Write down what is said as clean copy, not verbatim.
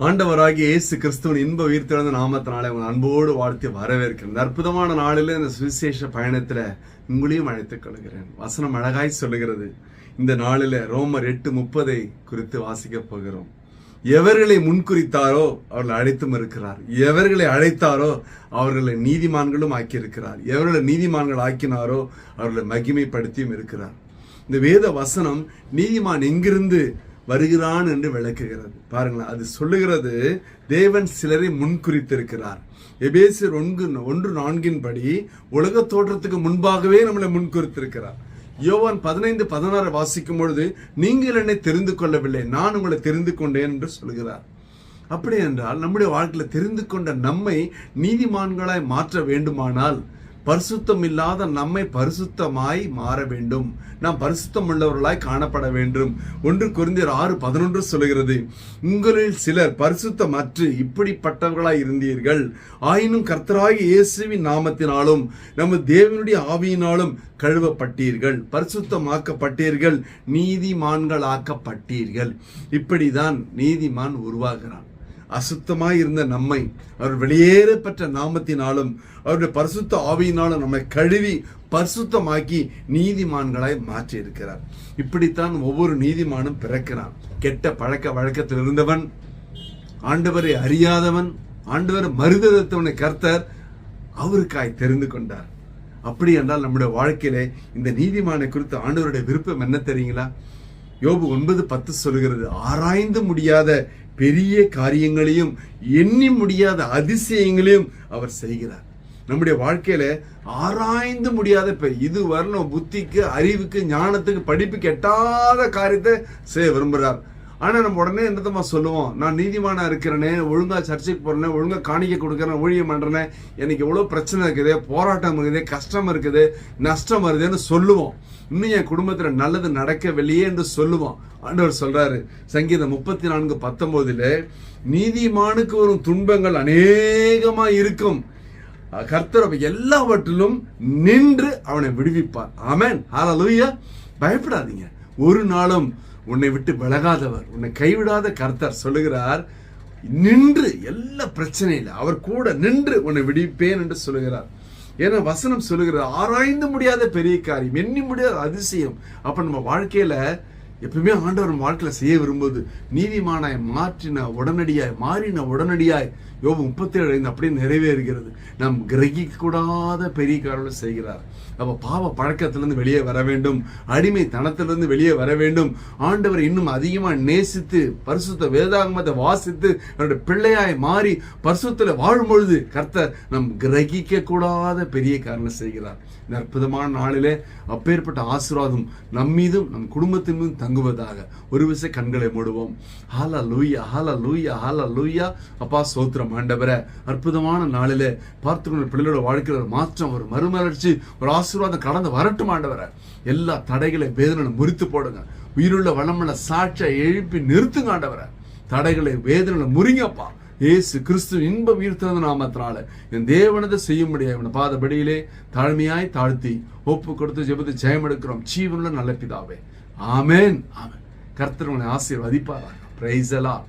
ஆண்டவராகிய இயேசு கிறிஸ்துவின் இன்ப உயிர்த்தெழுந்த நாமத்தினாலே உங்கள் அன்போடு வாழ்த்தி வரவேற்கிறேன். இந்த அற்புதமான நாளில் இந்த சுவிசேஷ பயணத்தில் உங்களையும் அழைத்துக் கொள்கிறேன். வசனம் அழகாய் சொல்லுகிறது. இந்த நாளில் ரோமர் 8:30 குறித்து வாசிக்க போகிறோம். எவர்களை முன்குறித்தாரோ அவர்களை அழைத்தும் இருக்கிறார், எவர்களை அழைத்தாரோ அவர்களை நீதிமான்களும் ஆக்கியிருக்கிறார், எவர்களை நீதிமான்கள் ஆக்கினாரோ அவர்களை மகிமைப்படுத்தியும் இருக்கிறார். இந்த வேத வசனம் நீதிமான் எங்கிருந்து வருகிறான் என்று விளக்குகிறது. பாருங்களேன், அது சொல்லுகிறது தேவன் சிலரை முன்குறித்திருக்கிறார். எபேசியர் 1:4 படி உலக தோற்றத்துக்கு முன்பாகவே நம்மளை முன்குறித்திருக்கிறார். யோவான் 15:16 வாசிக்கும் பொழுது நீங்கள் என்னை தெரிந்து கொள்ளவில்லை, நான் உங்களை தெரிந்து கொண்டேன் என்று சொல்கிறார். அப்படி என்றால் நம்முடைய வாழ்க்கையில் தெரிந்து கொண்ட நம்மை நீதிமான்களாய் மாற்ற வேண்டுமானால் பரிசுத்தம் இல்லாத நம்மை பரிசுத்தமாய் மாற வேண்டும். நாம் பரிசுத்தம் உள்ளவர்களாய் காணப்பட வேண்டும். 1 கொரிந்தியர் 6:11 சொல்லுகிறது, உங்களில் சிலர் பரிசுத்தமற்று இப்படிப்பட்டவர்களாய் இருந்தீர்கள், ஆயினும் கர்த்தராகிய இயேசுவின் நாமத்தினாலும் நம்ம தேவனுடைய ஆவியினாலும் கழுவப்பட்டீர்கள், பரிசுத்தமாக்கப்பட்டீர்கள், நீதிமான்களாக்கப்பட்டீர்கள். இப்படிதான் நீதிமான் உருவாகிறான். அசுத்தமாய் இருந்த நம்மை அவர் வெளியேறப்பட்ட நாமத்தினாலும் அவருடைய பரிசுத்த ஆவியினாலும் நம்மை கழுவி பரிசுத்தமாக்கி நீதிமான்களாய் மாற்றி இருக்கிறார். இப்படித்தான் ஒவ்வொரு நீதிமானும் பிறக்கிறான். கெட்ட பழக்க வழக்கத்தில் இருந்தவன், ஆண்டவரை அறியாதவன், ஆண்டவர் மறுதலித்தவனை கர்த்தர் அவருக்காய் தெரிந்து கொண்டார். அப்படி என்றால் நம்முடைய வாழ்க்கையிலே இந்த நீதிமானை குறித்து ஆண்டவருடைய விருப்பம் என்ன தெரியுங்களா? யோபு 9:10 சொல்கிறது, ஆராய்ந்து முடியாத பெரிய காரியங்களையும் எண்ணி முடியாத அதிசயங்களையும் அவர் செய்கிறார். நம்முடைய வாழ்க்கையில ஆராய்ந்து முடியாத இது வரணும், புத்திக்கு, அறிவுக்கு, ஞானத்துக்கு, படிப்புக்கு எட்டாத காரியத்தை செய்ய விரும்புகிறார். ஆனா நம்ம உடனே என்னத்தமா சொல்லுவோம், நான் நீதிமானா இருக்கிறேனே, ஒழுங்கா சர்ச்சைக்கு போறேனே, ஒழுங்கா காணிக்கை கொடுக்கறேன், ஊழியம் பண்றேனே, எனக்கு எவ்வளவு பிரச்சனை இருக்குது, போராட்டம் இருக்குது, கஷ்டம் இருக்குது, நஷ்டம் வருதுன்னு சொல்லுவோம். இன்னும் என் குடும்பத்துல நல்லது நடக்கவில்லையே என்று சொல்லுவோம். ஆண்டவர் சொல்றாரு சங்கீதம் 34:19, நீதிமானுக்கு வரும் துன்பங்கள் அநேகமா இருக்கும், கர்த்தர் எல்லாவற்றிலும் நின்று அவனை விடுவிப்பார். ஆமென், ஹல்லேலூயா. பயப்படாதீங்க, ஒரு நாளும் உன்னை விட்டு விலகாதவர், உன்னை கைவிடாத கர்த்தர் சொல்லுகிறார், நின்று எல்லா பிரச்சனையில அவர் கூட நின்று உன்னை விடுவிப்பேன் என்று சொல்லுகிறார். ஏன்னா வசனம் சொல்லுகிறது ஆராய்ந்து முடியாத பெரிய காரியம், எண்ணி முடியாத அதிசயம். அப்ப நம்ம வாழ்க்கையில எப்பவுமே ஆண்டவர் நம்ம வாழ்க்கையில செய்ய விரும்புவது நீதிமானாய் மாறின உடனடியாய் யோபு 37:5 அப்படியே நிறைவேறுகிறது. நாம் கிரகிக்க கூடாத பெரிய காரியங்களை செய்கிறார். அப்ப பாவ பழக்கத்திலிருந்து வெளியே வர வேண்டும், அடிமை தனத்திலிருந்து வெளியே வர வேண்டும். ஆண்டவர் இன்னும் அதிகமா நேசித்து பரிசுத்த வேதாகமத்தை வாசித்து அவருடைய பிள்ளையாய் மாறி பரிசுத்துல வாழும் பொழுது கர்த்தர் நம் கிரகிக்க கூடாத பெரிய காரணம் செய்கிறார். இந்த அற்புதமான நாளிலே அப்பேற்பட்ட ஆசீர்வாதம் நம் மீதும் நம் குடும்பத்தின் மீதும் தங்குவதாக. ஒரு விஷயம் கண்களை மூடுவோம். ஹல்லேலூயா, ஹல்லேலூயா, ஹல்லேலூயா. அப்பா ஸ்தோத்திரம் ஆண்டவரே, அற்புதமான நாளிலே பார்த்துக்கொண்ட பிள்ளைகளோட வாழ்க்கையில ஒரு மாற்றம், ஒரு மறுமலர்ச்சி, ஒரு ஆசீர்வாதம் கடந்து வரட்டும் ஆண்டவரே. எல்லா தடைகளை வேதனை முறித்து போடுங்க. உயிருள்ள வளமுள்ள சாட்சியை எழுப்பி நிறுத்துங்க ஆண்டவரே. தடைகளை வேதனை முறிங்கப்பா. இயேசு கிறிஸ்து இன்ப உயிர்த்தெழுந்த நாமத்தினால என் தேவனதை செய்ய முடியாது பாதபடியிலே தாழ்மையாய் தாழ்த்தி ஒப்பு கொடுத்து ஜெபத்தை ஜெயம் எடுக்கிறோம் ஜீவனுள்ள நல்ல பிதாவே. ஆமென், ஆமென். கர்த்தர் உங்களை ஆசீர்வதிப்பாராக. Praise the Lord.